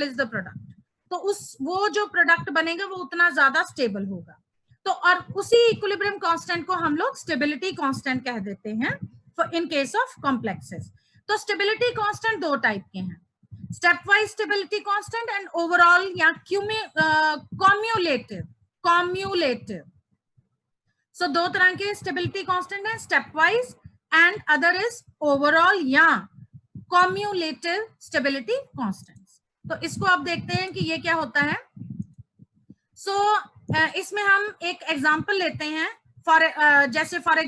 Stable is the product, तो वो जो प्रोडक्ट बनेगा वो उतना ज्यादा स्टेबल होगा। तो और उसी इक्विलिब्रियम कांस्टेंट को हम लोग स्टेबिलिटी कांस्टेंट कह देते हैं इन केस ऑफ कॉम्प्लेक्सेस। तो स्टेबिलिटी कांस्टेंट दो टाइप के हैं, step wise stability constant and overall या कॉम्युलेटिव। सो दो तरह के स्टेबिलिटी कांस्टेंट है, step wise and other is overall या कॉम्युलेटिव स्टेबिलिटी कांस्टेंट्स। तो इसको आप देखते हैं कि ये क्या होता है। इसमें हम एक एग्जांपल लेते हैं जैसे for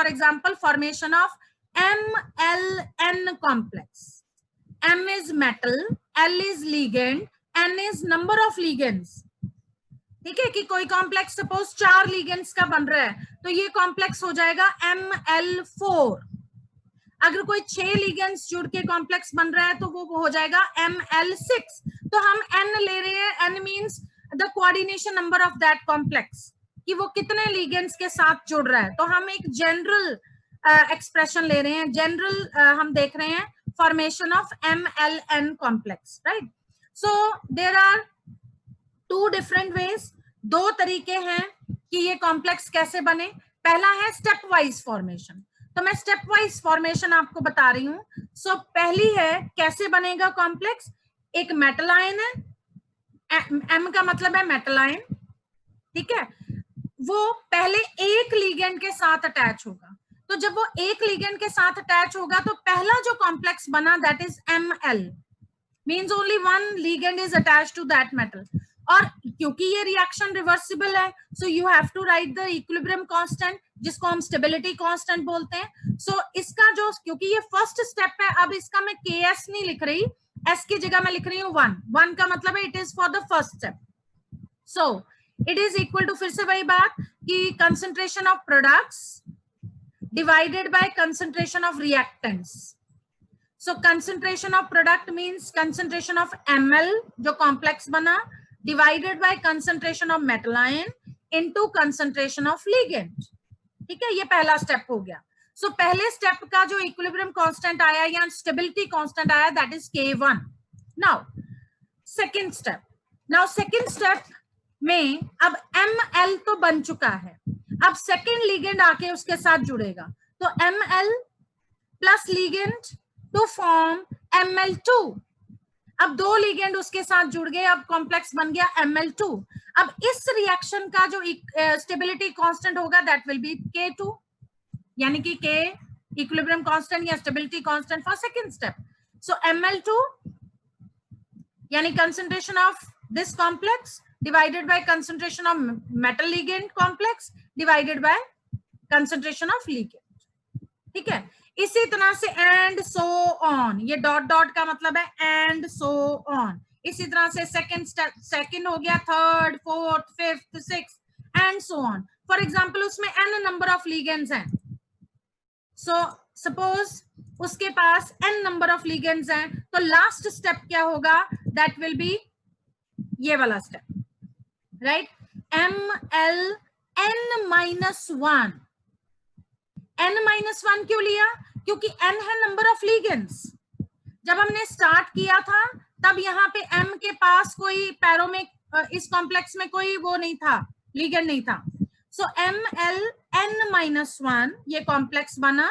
example formation of MLN complex. M is metal, L is ligand, N is number of ligands। ठीक है कि कोई कॉम्प्लेक्स सपोज 4 लिगेंड्स का बन रहा है तो ये कॉम्प्लेक्स हो जाएगा ML4। अगर कोई 6 लिगेंड्स जुड़ के कॉम्प्लेक्स बन रहा है तो वो हो जाएगा ML6। तो हम N ले रहे हैं, N means the coordination number of that complex, कि वो कितने लिगेंड्स के साथ जुड़ रहा है। तो हम एक जनरल एक्सप्रेशन ले रहे हैं, जनरल हम देख रहे हैं formation of MLN complex, right. So there are 2 different ways, 2 तरीके हैं कि ये कॉम्प्लेक्स कैसे बने। पहला है स्टेप वाइज फॉर्मेशन, तो मैं स्टेप वाइज फॉर्मेशन आपको बता रही हूँ। सो पहली है कैसे बनेगा कॉम्प्लेक्स, एक मेटल आयन है, M का मतलब है मेटल आयन, ठीक है, वो पहले एक लिगेंड के साथ अटैच होगा। तो जब वो एक लिगेंड के साथ अटैच होगा तो पहला जो कॉम्प्लेक्स बना that is ML, means only 1 ligand is attached to that metal. और क्योंकि ये रिएक्शन रिवर्सिबल है so you have to write the equilibrium constant जिसको हम स्टेबिलिटी कांस्टेंट बोलते हैं। सो इसका जो, क्योंकि ये फर्स्ट स्टेप है, अब इसका मैं KS नहीं लिख रही, S की जगह मैं लिख रही हूँ 1 का मतलब है it is for the first step. So it is equal to, फिर से वही बात कि concentration of products divided by concentration of reactants। So concentration of product means concentration of ML जो complex बना divided by concentration of metal ion into concentration of ligand। ठीक है, ये पहला स्टेप हो गया। So पहले स्टेप का जो इक्विलिब्रियम कांस्टेंट आया या स्टेबिलिटी कांस्टेंट आया that is K1। Now second step में अब ML तो बन चुका है, अब सेकेंड लिगेंड आके उसके साथ जुड़ेगा तो ML plus ligand to form ML2। अब 2 लिगेंड उसके साथ जुड़ गए, अब कॉम्प्लेक्स बन गया ML2। अब इस रिएक्शन का जो स्टेबिलिटी कांस्टेंट होगा दैट विल बी K2, यानी कि K इक्विलिब्रियम कांस्टेंट या stability constant for second step. So ML2 यानी concentration of this complex divided by concentration of metal ligand complex divided by concentration of ligand। ठीक है, इसी तरह से एंड सो ऑन, ये डॉट डॉट का मतलब है एंड सो ऑन। इसी तरह से सेकंड हो गया, third, fourth, fifth, sixth and so on. For example उसमें n नंबर ऑफ लिगेंड्स हैं, सो सपोज उसके पास n नंबर ऑफ लिगेंड्स हैं, तो लास्ट स्टेप क्या होगा, दैट विल बी ये वाला स्टेप, राइट। MLN-1। N-1 क्यों लिया, क्योंकि N है नंबर ऑफ लिगेंड्स। जब हमने स्टार्ट किया था तब यहाँ पे M के पास कोई पैरों में इस कॉम्प्लेक्स में कोई वो नहीं था, लिगेंड नहीं था। सो MLN-1 ये कॉम्प्लेक्स बना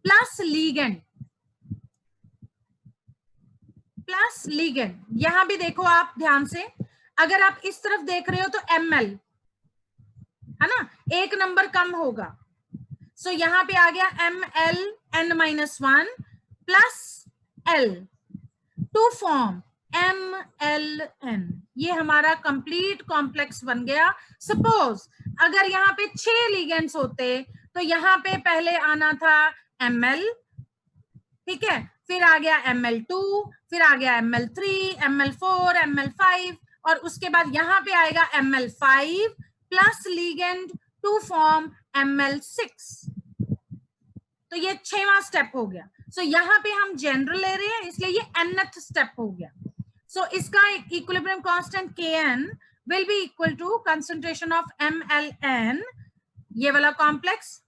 प्लस लिगेंड, यहां भी देखो आप ध्यान से, अगर आप इस तरफ देख रहे हो तो ML है ना, एक नंबर कम होगा। सो यहाँ पे आ गया MLN-1 plus L to form MLN। ये हमारा कंप्लीट कॉम्प्लेक्स बन गया। सपोज अगर यहाँ पे 6 लिगेंड्स होते तो यहाँ पे पहले आना था ML, ठीक है, फिर आ गया ML2, फिर आ गया ML3, ML4, ML5 और उसके बाद यहाँ पे आएगा ML5 plus ligand to form ML6। तो ये 6वां स्टेप हो गया। सो यहाँ पे हम जनरल ले रहे हैं इसलिए ये nth स्टेप हो गया। सो इसका equilibrium constant Kn will be equal to concentration of MLN, ये वाला कॉम्प्लेक्स,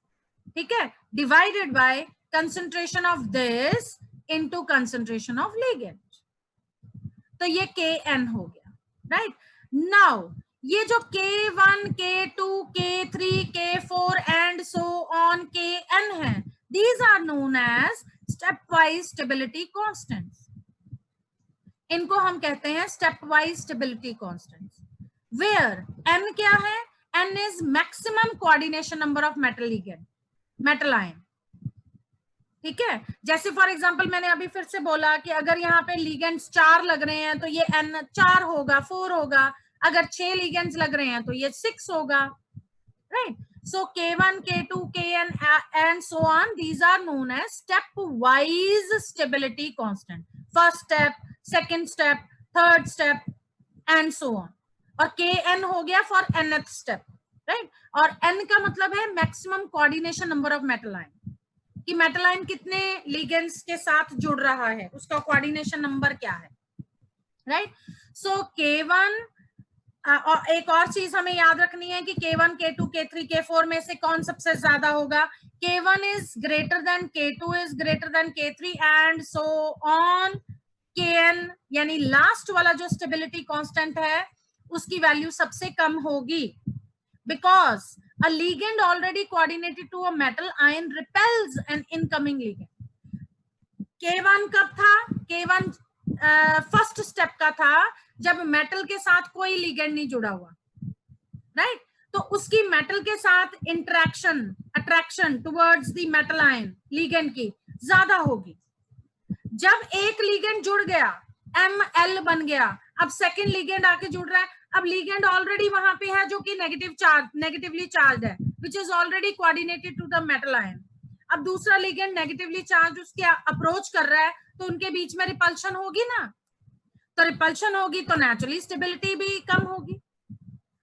ठीक है, divided by concentration of this into concentration of ligand। तो ये Kn हो गया, राइट। नाउ ये जो K1, K2, K3, K4 and so on Kn है, these are known as stepwise stability constants. इनको हम कहते हैं stepwise stability constants. Where n क्या है? n is maximum coordination number of metal ligand, metal ion. ठीक है, जैसे फॉर एग्जांपल मैंने अभी फिर से बोला कि अगर यहाँ पे लिगेंड्स 4 लग रहे हैं तो ये n 4 होगा, 4 होगा. अगर 6 लिगेंड्स लग रहे हैं तो ये 6 होगा, right. So K1, K2, Kn and so on, these are known as step-wise stability constant. First step, second step, third step and so on. और Kn हो गया for nth step, right? और n का मतलब है maximum coordination number of metal ion. कि metal ion कितने ligands के साथ जुड़ रहा है, उसका कोऑर्डिनेशन नंबर क्या है, राइट. सो K1, और एक और चीज हमें याद रखनी है कि K1, K2, K3, K4 में से कौन सबसे ज्यादा होगा. K1 is greater than K2 is greater than K3 and so on. Kn यानी लास्ट वाला जो स्टेबिलिटी कांस्टेंट है उसकी वैल्यू सबसे कम होगी, because a ligand already coordinated to a metal ion repels an incoming ligand. K1 कब था? K1 first step का था जब मेटल के साथ कोई लिगेंड नहीं जुड़ा हुआ, राइट. तो उसकी मेटल के साथ interaction, attraction towards the metal ion ligand की ज्यादा होगी. जब एक लिगेंड जुड़ गया, Ml बन गया, अब सेकंड लिगेंड आके जुड़ रहा है. अब लिगेंड ऑलरेडी वहां पे है जो कि नेगेटिवली चार्ज है, which is already coordinated to the metal ion. अब दूसरा लिगेंड नेगेटिवली चार्ज उसके अप्रोच कर रहा है, तो उनके बीच में रिपल्शन होगी ना. तो रिपल्शन होगी तो नेचुरली स्टेबिलिटी भी कम होगी,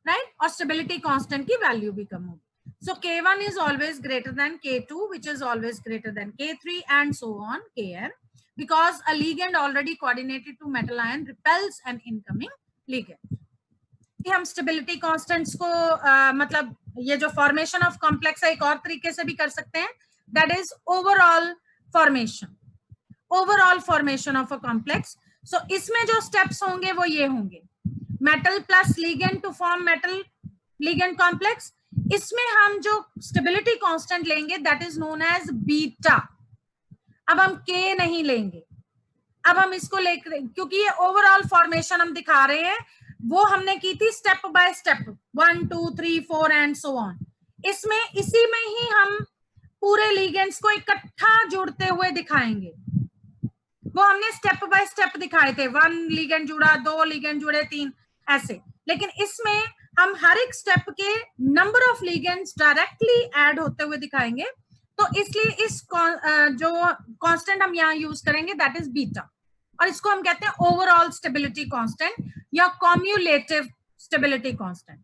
राइट. और स्टेबिलिटी कांस्टेंट की वैल्यू भी कम होगी. So K1 is always greater than K2, which is always greater than K3 and so on Kn, because a ligand already coordinated to metal ion repels an incoming ligand. हम stability constants को मतलब ये जो formation of complex है एक और तरीके से भी कर सकते हैं, that is overall formation of a complex. So इसमें जो स्टेप्स होंगे वो ये होंगे: metal plus ligand to form metal ligand complex. इसमें हम जो स्टेबिलिटी कांस्टेंट लेंगे that is known as beta. अब हम K नहीं लेंगे, अब हम इसको लेकर, क्योंकि ये ओवरऑल फॉर्मेशन हम दिखा रहे हैं, वो हमने की थी step by step 1, 2, 3, 4 and so on. इसमें इसी में ही हम पूरे लिगेंड्स को इकट्ठा जुड़ते हुए दिखाएंगे. वो हमने स्टेप बाय स्टेप दिखाए थे, 1 लिगेंड जुड़ा, 2 लिगेंड जुड़े, 3 ऐसे. लेकिन इसमें हम हर एक स्टेप के number of ligands directly add होते हुए दिखाएंगे. तो इसलिए इस जो कांस्टेंट हम यहाँ यूज करेंगे दैट इज बीटा, और इसको हम कहते हैं ओवरऑल स्टेबिलिटी कांस्टेंट या कॉम्युलेटिव स्टेबिलिटी कांस्टेंट.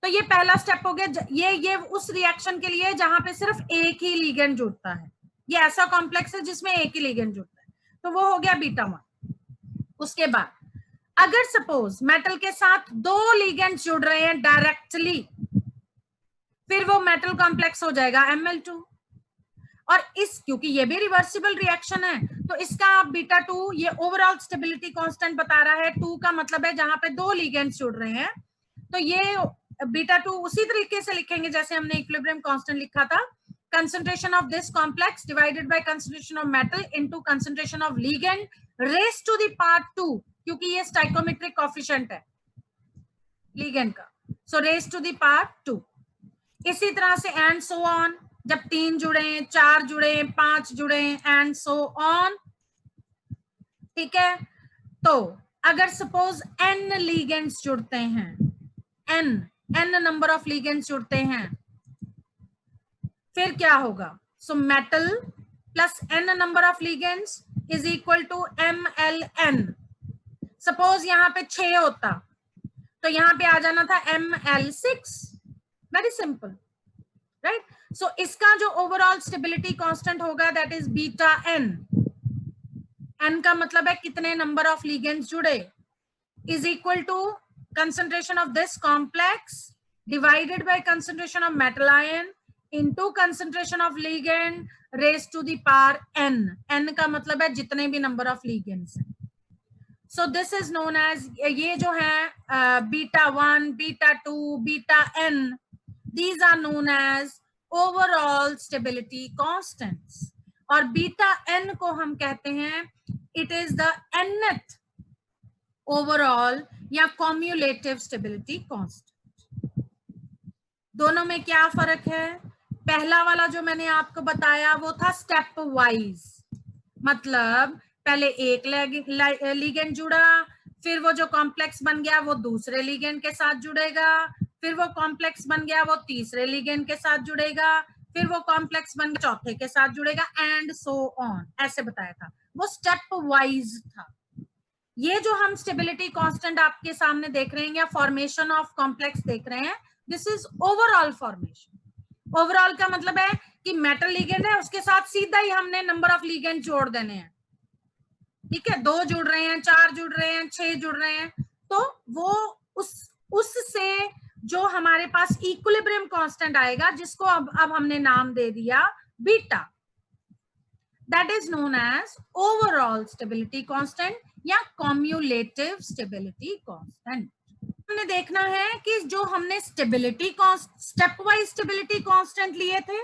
तो ये पहला स्टेप हो गया. ये उस रिएक्शन के लिए जहां पे सिर्फ एक ही लिगेंड जुड़ता है. ये ऐसा कॉम्प्लेक्स है जिसमें एक ही लिगेंड जुड़ता है, तो वो हो गया बीटा 1. उसके बाद अगर सपोज मेटल के साथ 2 लिगेंड्स जुड़ रहे हैं डायरेक्टली, फिर वो मेटल कॉम्प्लेक्स हो जाएगा Ml2. और क्योंकि ये भी रिवर्सिबल रिएक्शन है, तो इसका बीटा 2 ये ओवरऑल स्टेबिलिटी कांस्टेंट बता रहा है. 2 का मतलब है जहां पे 2 लिगेंड्स जुड़ रहे हैं, तो ये बीटा 2 उसी तरीके से लिखेंगे जैसे हमने इक्विलिब्रियम कांस्टेंट लिखा था. concentration of this complex divided by concentration of metal into concentration of ligand raised to the power 2, क्योंकि ये स्टाइकोमेट्रिक कोएफिशिएंट है लिगेंड का, सो रेज्ड टू द पावर 2. इसी तरह से एंड सो ऑन, जब 3 जुड़े, 4 जुड़े, 5 जुड़े एंड सो ऑन. ठीक है. तो अगर सपोज n लिगेंड्स जुड़ते हैं, n नंबर ऑफ लिगेंड्स जुड़ते हैं, फिर क्या होगा? So metal plus n number of ligands is equal to MlN. Suppose यहाँ पे 6 होता तो यहाँ पे आ जाना था Ml6. Very simple, right. So इसका जो ओवरऑल स्टेबिलिटी कांस्टेंट होगा that is beta n. n का मतलब है कितने नंबर ऑफ लिगेंड्स जुड़े, is equal to concentration of this complex divided by concentration of metal ion into concentration of ligand raised to the power n. n का मतलब है जितने भी नंबर ऑफ लिगेंड्स हैं. So this is known as, ये जो है beta 1, beta 2, beta n, these are known as overall stability constants. और बीटा n को हम कहते हैं it is the nth overall या cumulative stability constant. दोनों में क्या फर्क है? पहला वाला जो मैंने आपको बताया वो था स्टेप वाइज, मतलब पहले एक लिगेंड जुड़ा, फिर वो जो कॉम्प्लेक्स बन गया वो दूसरे लिगेंड के साथ जुड़ेगा, फिर वो कॉम्प्लेक्स बन गया वो तीसरे लिगेंड के साथ जुड़ेगा, फिर वो कॉम्प्लेक्स बन गया चौथे के साथ जुड़ेगा, एंड सो ऑन, ऐसे बताया था। वो स्टेप वाइज था। ये जो हम स्टेबिलिटी कांस्टेंट आपके सामने देख रहे हैं या फॉर्मेशन ऑफ कॉम्प्लेक्स देख रहे हैं, this is overall formation. Overall का मतलब है कि मेटल लिगेंड है, उसके साथ सीधा ही हमने नंबर ऑफ लिगेंड जोड़ देने हैं, ठीक है, 2 जुड़ रहे हैं, 4 जुड़ रहे हैं, 6 जुड़ रहे हैं, तो वो उससे जो हमारे पास इक्विलिब्रियम कांस्टेंट आएगा, जिसको अब हमने नाम दे दिया beta, that is known as overall stability constant या कम्युलेटिव स्टेबिलिटी कांस्टेंट। हमने देखना है कि जो हमने stability stepwise stability constant लिए थे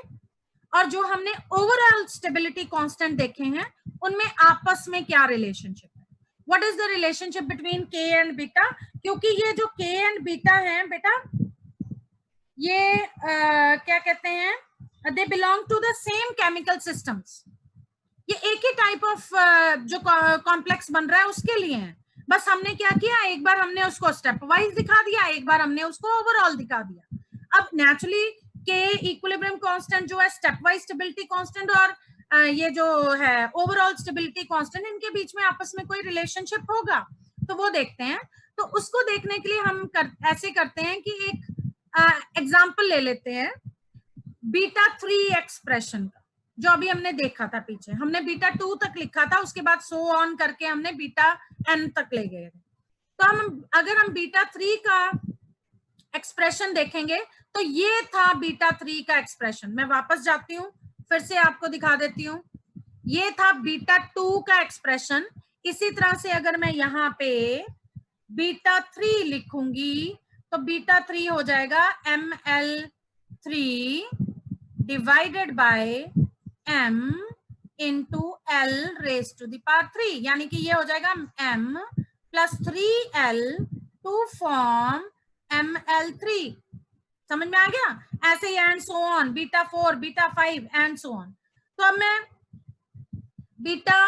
और जो हमने ओवरऑल स्टेबिलिटी कांस्टेंट देखे हैं, उनमें आपस में क्या रिलेशनशिप है, what is the relationship between के एंड बीटा। क्योंकि ये जो के एंड बीटा है बेटा, ये क्या कहते हैं, they belong to the same chemical systems. ये एक ही टाइप ऑफ जो कॉम्प्लेक्स बन रहा है उसके लिए है, बस हमने क्या किया, एक बार हमने उसको स्टेप वाइज दिखा दिया, एक बार हमने उसको ओवरऑल दिखा दिया। अब नेचुरली के इक्विलिब्रियम कांस्टेंट जो है स्टेप वाइज स्टेबिलिटी कांस्टेंट और ये जो है ओवरऑल स्टेबिलिटी कांस्टेंट, इनके बीच में आपस में कोई रिलेशनशिप होगा, तो वो देखते हैं। तो उसको देखने के लिए हम ऐसे करते हैं कि एक एग्जांपल ले लेते हैं बीटा 3 एक्सप्रेशन का, जो अभी हमने देखा था पीछे। हमने बीटा 2 तक लिखा था, उसके बाद सो ऑन करके हमने बीटा n तक ले गए थे। तो अगर हम बीटा 3 का एक्सप्रेशन देखेंगे तो ये था बीटा 3 का एक्सप्रेशन। मैं वापस जाती हूँ, फिर से आपको दिखा देती हूँ। ये था बीटा 2 का एक्सप्रेशन। इसी तरह से अगर मैं यहाँ पे बीटा 3 लिखूंगी तो बीटा 3 हो जाएगा ml3 divided by m into l raise to the power 3, यानी कि ये हो जाएगा m plus 3l to form ml3। समझ में आ गया? ऐसे ही and so on, beta 4, beta 5 and so on. तो अब मैं बीटा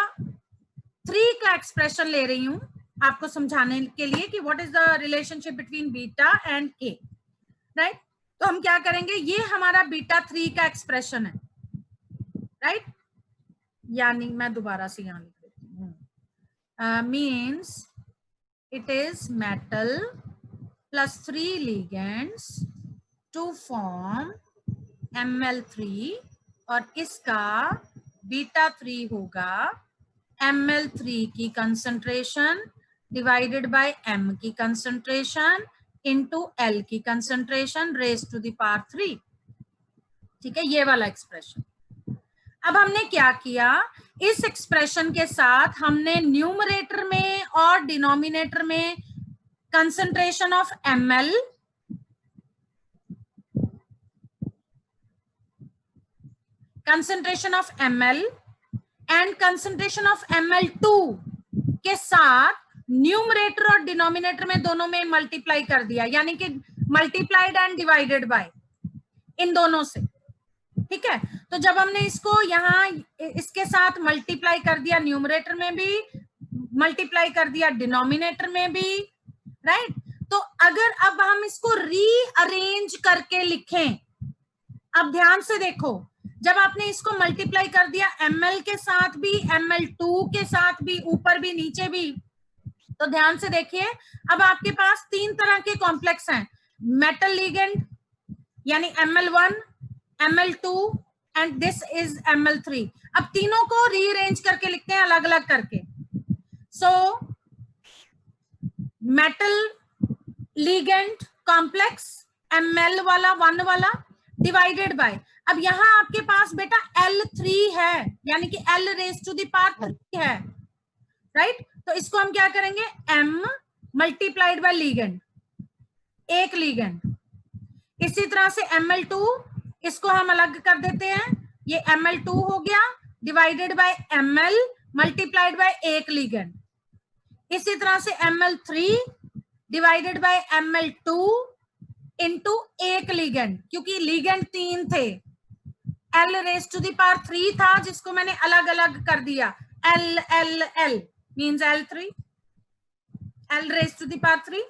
3 का एक्सप्रेशन ले रही हूं आपको समझाने के लिए कि what is the relationship between beta and के, राइट। तो हम क्या करेंगे, ये हमारा बीटा 3 का एक्सप्रेशन है, राइट। यानी मैं दोबारा से यहां लिख देती हूँ, means it is metal plus 3 ligands to form ml3 और इसका बीटा 3 होगा ml3 की कंसंट्रेशन डिवाइडेड बाय m की कंसंट्रेशन इनटू l की concentration raise to the power 3। ठीक है, ये वाला एक्सप्रेशन। अब हमने क्या किया, इस एक्सप्रेशन के साथ हमने न्यूमरेटर में और डिनोमिनेटर में concentration of ml and concentration of ml2 के साथ न्यूमरेटर और डिनोमिनेटर में दोनों में मल्टीप्लाई कर दिया, यानी कि मल्टीप्लाइड एंड डिवाइडेड बाय इन दोनों से। ठीक है, तो जब हमने इसको यहाँ इसके साथ मल्टीप्लाई कर दिया, न्यूमरेटर में भी मल्टीप्लाई कर दिया, डिनोमिनेटर में भी, राइट। तो अगर अब हम इसको रीअरेंज करके लिखें, अब ध्यान से देखो, जब आपने इसको मल्टीप्लाई कर दिया ml के साथ भी, ml2 के साथ भी, ऊपर भी नीचे भी, तो ध्यान से देखिए, अब आपके पास 3 तरह के कॉम्प्लेक्स हैं, मेटल लिगेंड यानी ml1, ml2 and this is ml3। अब तीनों को रीअरेंज करके लिखते हैं अलग अलग करके। So metal ligand complex ml वाला 1 वाला डिवाइडेड बाय, अब यहां आपके पास बेटा L3 है, यानी कि L raise to the power 3 है, राइट। तो इसको हम क्या करेंगे, m मल्टीप्लाइड बाय लिगेंड, एक लिगेंड। इसी तरह से Ml2, इसको हम अलग कर देते हैं, ये Ml2 हो गया divided by Ml multiplied by एक लिगेंड। इसी तरह से Ml3 divided by Ml2 into एक लिगेंड, क्योंकि लिगेंड 3 थे। L raise to the power 3 था जिसको मैंने अलग अलग कर दिया, L L L means L3, L raise to the power 3।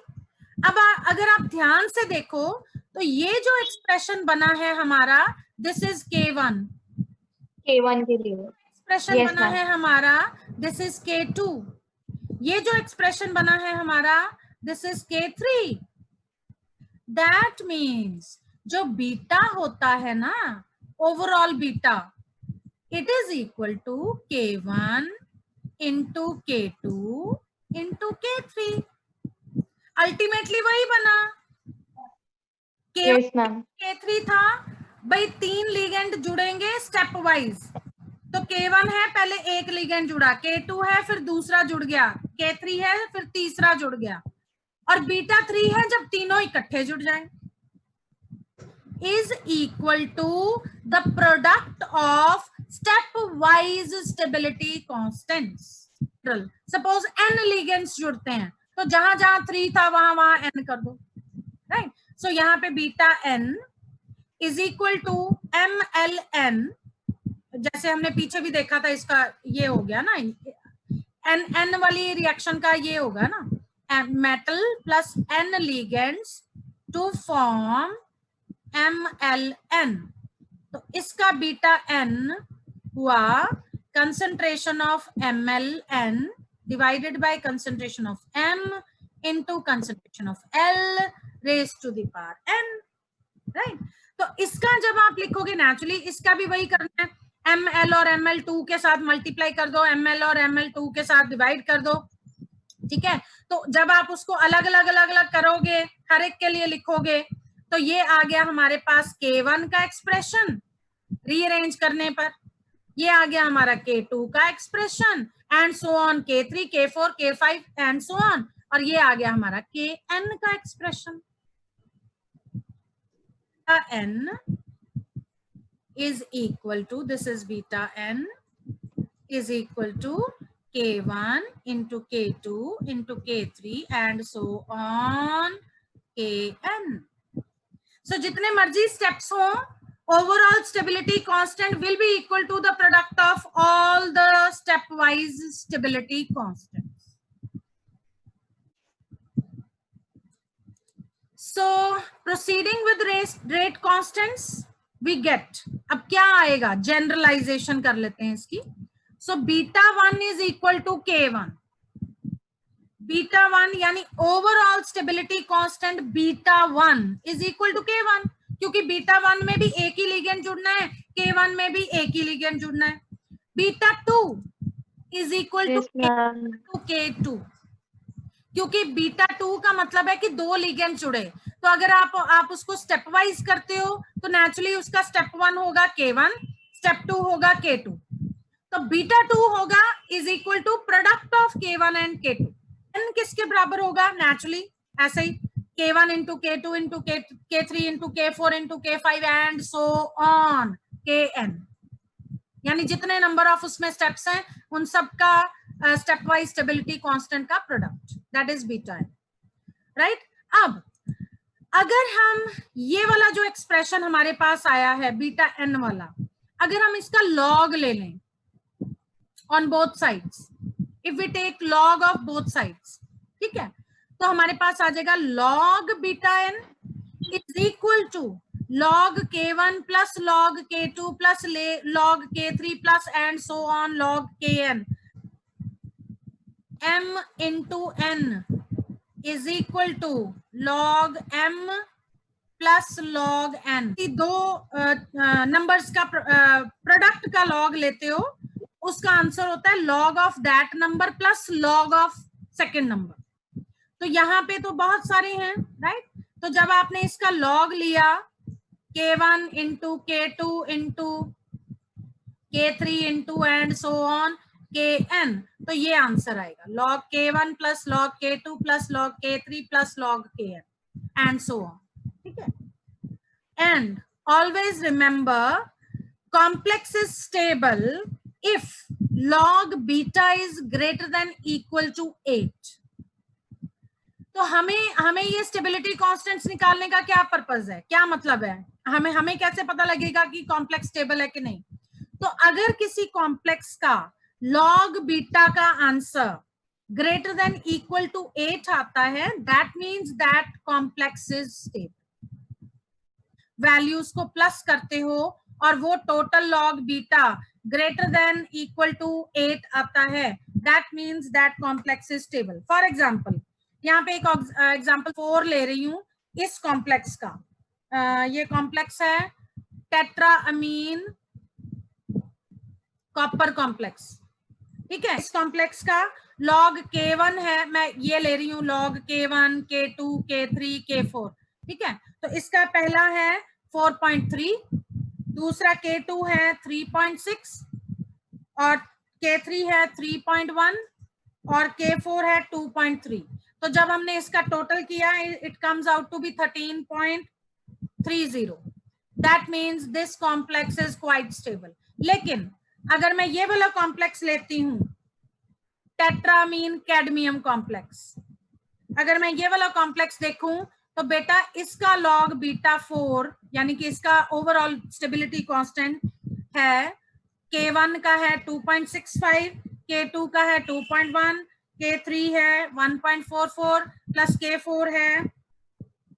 अब अगर आप ध्यान से देखो तो ये जो एक्सप्रेशन बना है हमारा, दिस इज K1, K1 के लिए एक्सप्रेशन बना है हमारा, दिस इज K2, ये जो एक्सप्रेशन बना है हमारा, this is K3। That means जो बीटा होता है ना, overall beta, it is equal to K1 into K2 into K3। Ultimately वही बना, K3 था भाई, 3 लिगेंड जुड़ेंगे स्टेप वाइज। तो K1 है, पहले एक लिगेंड जुड़ा, K2 है, फिर दूसरा जुड़ गया, K3 है, फिर तीसरा जुड़ गया, और बीटा 3 है जब तीनों इकट्ठे जुड़ जाए, is equal to the product of stepwise stability constants. Suppose n ligands जुड़ते हैं, तो जहां जहां 3 था वहां वहां n कर दो, राइट। सो यहाँ पे beta n is equal to MLN, जैसे हमने पीछे भी देखा था, इसका ये हो गया ना, n वाली रिएक्शन का ये होगा ना, metal plus n ligands to form MLN। तो इसका बीटा n हुआ concentration of MLN divided by concentration of M into concentration of L raise to the power n, right. तो इसका जब आप लिखोगे, नेचुरली इसका भी वही करना है, ML और ML2 के साथ मल्टीप्लाई कर दो, ML और ML2 के साथ डिवाइड कर दो, ठीक है। तो जब आप उसको अलग अलग अलग अलग करोगे, हर एक के लिए लिखोगे, तो ये आ गया हमारे पास K1 का एक्सप्रेशन रीअरेंज करने पर, ये आ गया हमारा K2 का expression, and so on, K3, K4, K5 and so on, और ये आ गया हमारा Kn का expression. N is equal to, this is beta n is equal to K1 into K2 into K3 and so on Kn। So जितने मर्जी steps हो, overall stability constant will be equal to the product of all the stepwise stability constants। So proceeding with rate constants we get, अब क्या आएगा, generalisation कर लेते हैं इसकी। So beta 1 is equal to K1, beta 1 यानी overall stability constant beta 1 is equal to K1, क्योंकि beta 1 में भी एक ही लिगेंड जुड़ना है, K1 में भी एक ही लिगेंड जुड़ना है। Beta 2 is equal to K2, क्योंकि बीटा 2 का मतलब है कि 2 लिगेंड जुड़े, तो अगर आप उसको स्टेप वाइज करते हो तो नेचुरली उसका स्टेप 1 होगा K1, स्टेप 2 होगा K2, तो बीटा 2 होगा is equal to product of K1 and K2। n किसके बराबर होगा, नेचुरली ऐसे ही K1 into K2 into K3 into K4 into K5 and so on Kn, यानी जितने नंबर ऑफ उसमें स्टेप्स हैं उन सब का स्टेप वाइज स्टेबिलिटी कांस्टेंट का product, that is beta n, right. अब अगर हम ये वाला जो एक्सप्रेशन हमारे पास आया है बीटा n वाला, अगर हम इसका लॉग ले लें on both sides, if we take log of both sides, ठीक है, तो हमारे पास आ जाएगा log beta n is equal to log K1 plus log K2 plus log K3 plus and so on log Kn, m into n is equal to log m plus log n। दो numbers का product का log लेते हो, उसका answer होता है log of that number plus log of second number. तो यहाँ पे तो बहुत सारे हैं, राइट। तो जब आपने इसका लॉग लिया K1 into K2 into K3 into and so on kn, तो ये आंसर आएगा log k1 plus log k2 plus log k3 plus log kn and so on. ठीक है. And always remember complex is stable if log beta is greater than equal to 8. तो हमें ये stability constants निकालने का क्या purpose है, क्या मतलब है, हमें कैसे पता लगेगा कि कॉम्प्लेक्स स्टेबल है कि नहीं. तो अगर किसी कॉम्प्लेक्स का log बीटा का answer greater than equal to 8 आता है, that means that complex is stable. Values को प्लस करते हो और वो total log beta greater than equal to 8 आता है, that means that complex is stable. For example यहाँ पे एक एग्जांपल 4 ले रही हूं इस कॉम्प्लेक्स का. ये कॉम्प्लेक्स है टेट्राअमीन कॉपर कॉम्प्लेक्स. ठीक है. इस कॉम्प्लेक्स का log k1 है, मैं ये ले रही हूँ log k1, k2, k3, k4. ठीक है. तो इसका पहला है 4.3, दूसरा k2 है 3.6 और k3 है 3.1 और k4 है 2.3. तो जब हमने इसका टोटल किया it comes out to be 13.30. That means this complex is quite stable. लेकिन अगर मैं ये वाला कॉम्प्लेक्स लेती हूं टेट्रामीन कैडमियम कॉम्प्लेक्स, अगर मैं ये वाला कॉम्प्लेक्स देखूं तो बेटा इसका log बीटा 4 यानी कि इसका ओवरऑल स्टेबिलिटी कांस्टेंट है k1 का है 2.65, k2 का है 2.1, k3 है 1.44 प्लस k4 है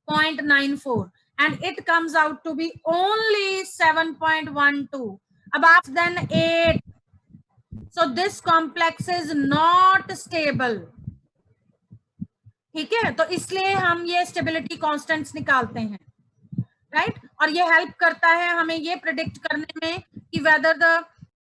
0.94 and it comes out to be only 7.12 about then 8. So this complex is not stable. ठीक है. तो इसलिए हम ये स्टेबिलिटी कांस्टेंट्स निकालते हैं, राइट. और ये हेल्प करता है हमें ये प्रेडिक्ट करने में कि वेदर द